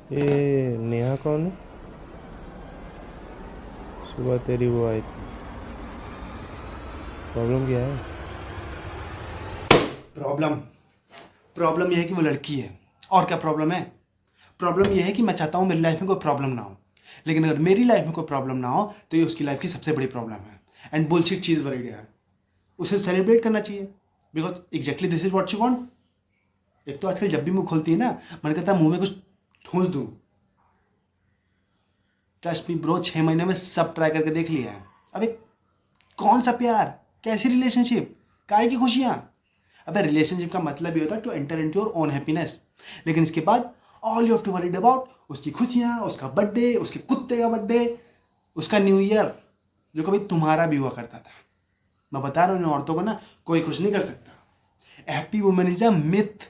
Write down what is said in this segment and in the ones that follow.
ये नेहा कौन है? सुबह तेरी वो आई थी। प्रॉब्लम क्या है? प्रॉब्लम प्रॉब्लम यह है कि वो लड़की है। और क्या प्रॉब्लम है? प्रॉब्लम यह है कि मैं चाहता हूँ मेरी लाइफ में कोई प्रॉब्लम ना हो, लेकिन अगर मेरी लाइफ में कोई प्रॉब्लम ना हो तो ये उसकी लाइफ की सबसे बड़ी प्रॉब्लम है। एंड बुलशिट चीज़ वरीड है, उसे सेलिब्रेट करना चाहिए because exactly this is what she want. एक तो आजकल जब भी मुंह खोलती है ना, मन करता है मुंह में कुछ ठूंस दूँ। ट्रस्ट मी ब्रो, 6 महीने में सब ट्राई करके देख लिया है। अबे कौन सा प्यार, कैसी रिलेशनशिप, काहे की खुशियां? अबे रिलेशनशिप का मतलब ये होता है to enter into your own happiness, लेकिन इसके बाद all you have to worried about उसकी खुशियां, उसका बर्थडे, उसके कुत्ते का बर्थडे, उसका न्यू ईयर जो कभी तुम्हारा भी हुआ करता था। मैं बता रहा हूँ इन औरतों को ना कोई खुश नहीं कर सकता। Happy women is a myth.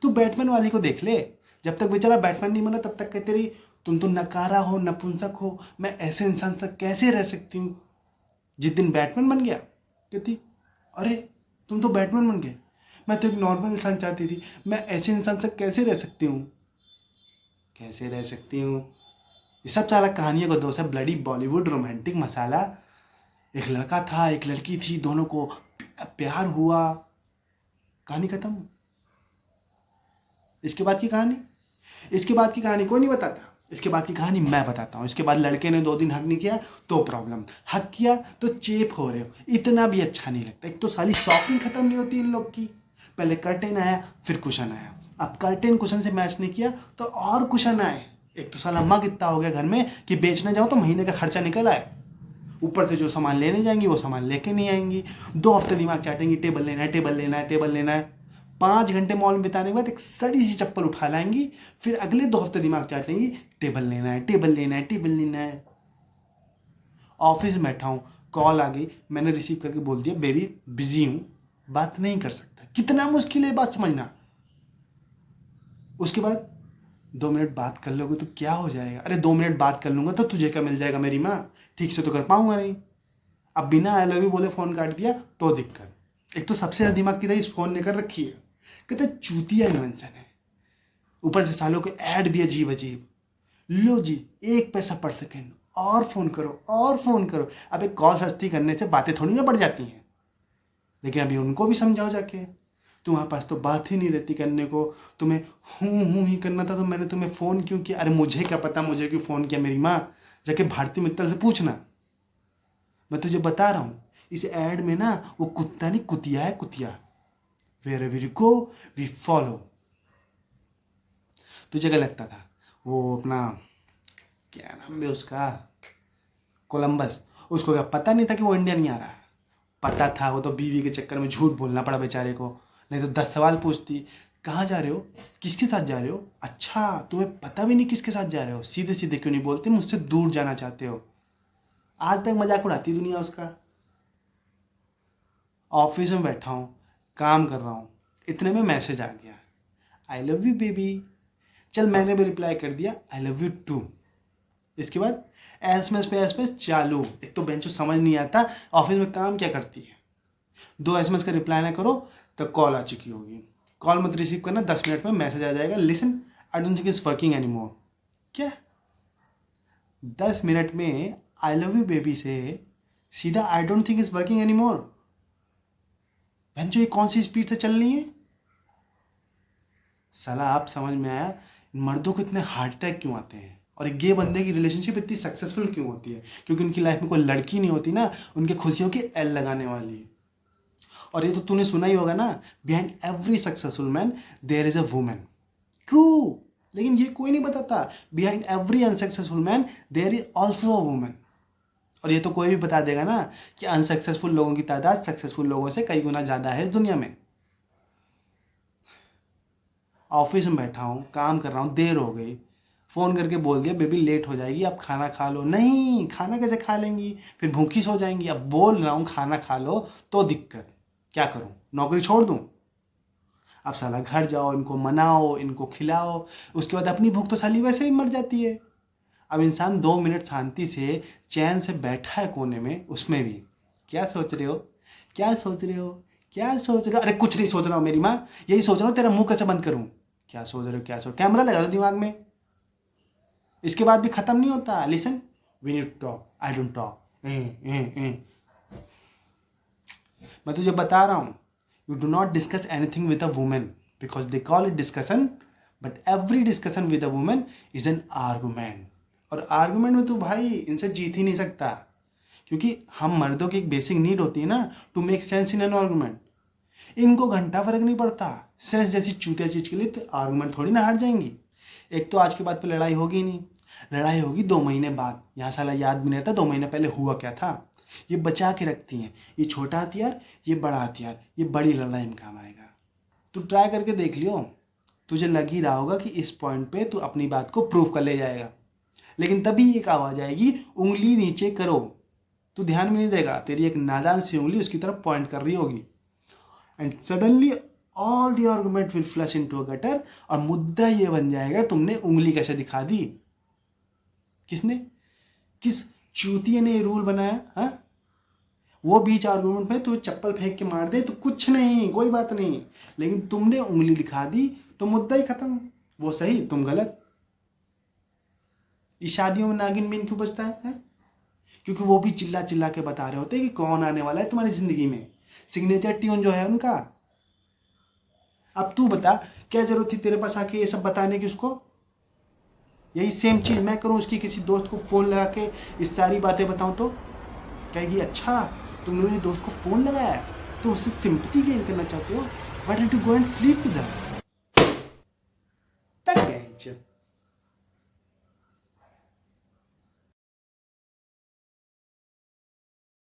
तू बैटमैन वाली को देख ले, जब तक बेचारा बैटमैन नहीं बना तब तक कहते रही तुम तो नकारा हो, नपुंसक हो, मैं ऐसे इंसान से कैसे रह सकती हूँ। जिस दिन बैटमैन बन गया कहती अरे तुम तो बैटमैन बन गए, मैं तो एक नॉर्मल इंसान चाहती थी, मैं ऐसे इंसान से कैसे रह सकती हूँ, कैसे रह सकती हूँ। ये सब सारा कहानियों का दोस्त है, ब्लडी बॉलीवुड रोमांटिक मसाला। एक लड़का था, एक लड़की थी, दोनों को प्यार हुआ, कहानी खत्म। इसके बाद की कहानी, इसके बाद की कहानी कोई नहीं बताता। इसके बाद की कहानी मैं बताता हूँ। इसके बाद लड़के ने 2 दिन हक नहीं किया तो प्रॉब्लम, हक किया तो चेप हो रहे हो, इतना भी अच्छा नहीं लगता। एक तो साली शॉपिंग खत्म नहीं होती इन लोग की। पहले कर्टेन आया, फिर कुशन आया, अब कर्टेन कुशन से मैच नहीं किया तो और कुशन आए। एक तो साला मग इतना हो गया घर में कि बेचने जाओ तो महीने का खर्चा निकल आए, ऊपर से जो सामान लेने जाएंगी वो सामान लेके नहीं आएंगी। 2 हफ्ते दिमाग चाटेंगी, टेबल लेना है, टेबल लेना है, टेबल लेना है। 5 घंटे मॉल में बिताने के बाद एक सड़ी सी चप्पल उठा लाएंगी, फिर अगले 2 हफ्ते दिमाग चाटेंगी, टेबल लेना है, टेबल लेना है, टेबल लेना है। ऑफिस में बैठा हूँ, कॉल आ गई, मैंने रिसीव करके बोल दिया बेबी बिजी हूँ, बात नहीं कर सकता। कितना मुश्किल है बात समझना। उसके बाद 2 मिनट बात कर लोगे तो क्या हो जाएगा? अरे 2 मिनट बात कर लूंगा तो तुझे क्या मिल जाएगा मेरी माँ? ठीक से तो कर पाऊंगा नहीं। अब बिना आई लव यू बोले फोन काट दिया तो दिक्कत। एक तो सबसे ज्यादा दिमाग की इस फोन ने कर रखी है, कहते चूतिया इन्वेंशन है। ऊपर से सालों के ऐड भी अजीब अजीब। लो जी 1 पैसा पर सेकेंड, और फोन करो और फोन करो। अब एक कॉल सस्ती करने से बातें थोड़ी ना बढ़ जाती हैं, लेकिन अभी उनको भी समझाओ जाके। तुम्हारे पास तो बात ही नहीं रहती करने को, तुम्हें हूँ ही करना था तो मैंने तुम्हें फ़ोन क्यों किया? अरे मुझे क्या पता मुझे क्यों फ़ोन किया मेरी माँ, जाके भारती मित्तल से पूछना। मैं तुझे बता रहा हूँ इस ऐड में ना वो कुत्ता नहीं कुतिया है, कुतिया। Wherever you go we follow. तुझे क्या लगता था वो अपना, क्या नाम है उसका, कोलंबस, उसको क्या पता नहीं था कि वो इंडिया नहीं आ रहा है? पता था, वो तो बीवी के चक्कर में झूठ बोलना पड़ा बेचारे को, नहीं तो 10 सवाल पूछती। कहाँ जा रहे हो, किसके साथ जा रहे हो, अच्छा तुम्हें पता भी नहीं किसके साथ जा रहे हो, सीधे सीधे क्यों नहीं बोलते मुझसे दूर जाना चाहते हो? आज तक मजाक उड़ाती दुनिया उसका। ऑफिस में बैठा हूँ, काम कर रहा हूँ, इतने में मैसेज आ गया, आई लव यू बेबी। चल मैंने भी रिप्लाई कर दिया आई लव यू टू। इसके बाद एसएमएस पे एसएमएस चालू। एक तो बेंचो समझ नहीं आता ऑफिस में काम क्या करती है। 2 एसएमएस का रिप्लाई ना करो तो कॉल आ चुकी होगी, कॉल मत रिसीव करना, 10 मिनट में मैसेज आ जाएगा, listen I don't think is working any मोर। क्या 10 मिनट में आई लव यू बेबी से सीधा I don't think is working any more? बेंचो ये कौन सी स्पीड से चल रही है? साला आप समझ में आया इन मर्दों को इतने हार्ट अटैक क्यों आते हैं, और एक गे बंदे की रिलेशनशिप इतनी सक्सेसफुल क्यों होती है? क्योंकि उनकी लाइफ में कोई लड़की नहीं होती ना उनके खुशियों की एल लगाने वाली। और ये तो तूने सुना ही होगा ना, behind every successful man there is a woman. True, लेकिन ये कोई नहीं बताता behind every unsuccessful man there is also a woman. और ये तो कोई भी बता देगा ना कि अनसक्सेसफुल लोगों की तादाद सक्सेसफुल लोगों से कई गुना ज़्यादा है इस दुनिया में। ऑफिस में बैठा हूँ, काम कर रहा हूँ, देर हो गई, फ़ोन करके बोल दिया बेबी लेट हो जाएगी आप खाना खा लो। नहीं, खाना कैसे खा लेंगी, फिर भूखी सो जाएंगी। अब बोल रहा हूँ खाना खा लो तो दिक्कत, क्या करूँ, नौकरी छोड़ दूँ? अब साला घर जाओ, इनको मनाओ, इनको खिलाओ, उसके बाद अपनी भूख तो साली वैसे ही मर जाती है। अब इंसान 2 मिनट शांति से चैन से बैठा है कोने में, उसमें भी क्या सोच रहे हो, क्या सोच रहे हो, क्या सोच रहे हो? अरे कुछ नहीं सोच रहा हूँ मेरी माँ, यही सोच रहा हूँ तेरा मुंह कैसे बंद करूँ। क्या सोच रहे हो, क्या सोच, कैमरा लगा दो दिमाग में। इसके बाद भी खत्म नहीं होता। Listen, we need talk, I don't talk. मैं तुझे बता रहा हूं, you do not discuss anything with a woman because they call it discussion, but every discussion with a woman is an argument. और आर्गूमेंट में तू भाई इनसे जीत ही नहीं सकता, क्योंकि हम मर्दों की एक बेसिक नीड होती है ना, to make sense in an argument. इनको घंटा फर्क नहीं पड़ता सेंस जैसी चूतिया चीज के लिए, तो आर्गूमेंट थोड़ी ना हार जाएंगी। एक तो आज के बाद पे लड़ाई होगी ही नहीं, लड़ाई होगी 2 महीने बाद। यहाँ साला याद भी नहीं रहता 2 महीने पहले हुआ क्या था। ये बचा के रखती हैं, ये छोटा हथियार, ये बड़ा हथियार, ये बड़ी लड़ाई में काम आएगा। तू ट्राई करके देख लियो, तुझे लग ही रहा होगा कि इस पॉइंट पे तू अपनी बात को प्रूव कर ले जाएगा, लेकिन तभी एक आवाज आएगी, उंगली नीचे करो। तू ध्यान में नहीं देगा, तेरी एक नादान सी उंगली उसकी तरफ पॉइंट कर रही होगी, and suddenly all the argument will flush into a gutter. और मुद्दा ये बन जाएगा, तुमने उंगली कैसे दिखा दी। किसने, किस चूतिए ने ये रूल बनाया? हाँ, वो बीच आर्गुमेंट में तू चप्पल फेंक के मार दे तो कुछ नहीं, कोई बात नहीं, लेकिन तुमने उंगली दिखा दी तो मुद्दा ही खत्म। वो सही, तुम गलत। इस शादियों में नागिन बीन क्यों बजता है? क्योंकि वो भी चिल्ला चिल्ला के बता रहे होते हैं कि कौन आने वाला है तुम्हारी जिंदगी में, सिग्नेचर ट्यून जो है उनका। अब तू बता, क्या जरूरत थी तेरे पास आके ये सब बताने की उसको? यही सेम चीज मैं करूं, उसकी किसी दोस्त को फोन लगा के इस सारी बातें बताऊं तो कहेगी अच्छा तुमने मेरे दोस्त को फोन लगाया, तो उससे सिंपैथी गेन करना चाहते हो, why don't you go and sleep with her?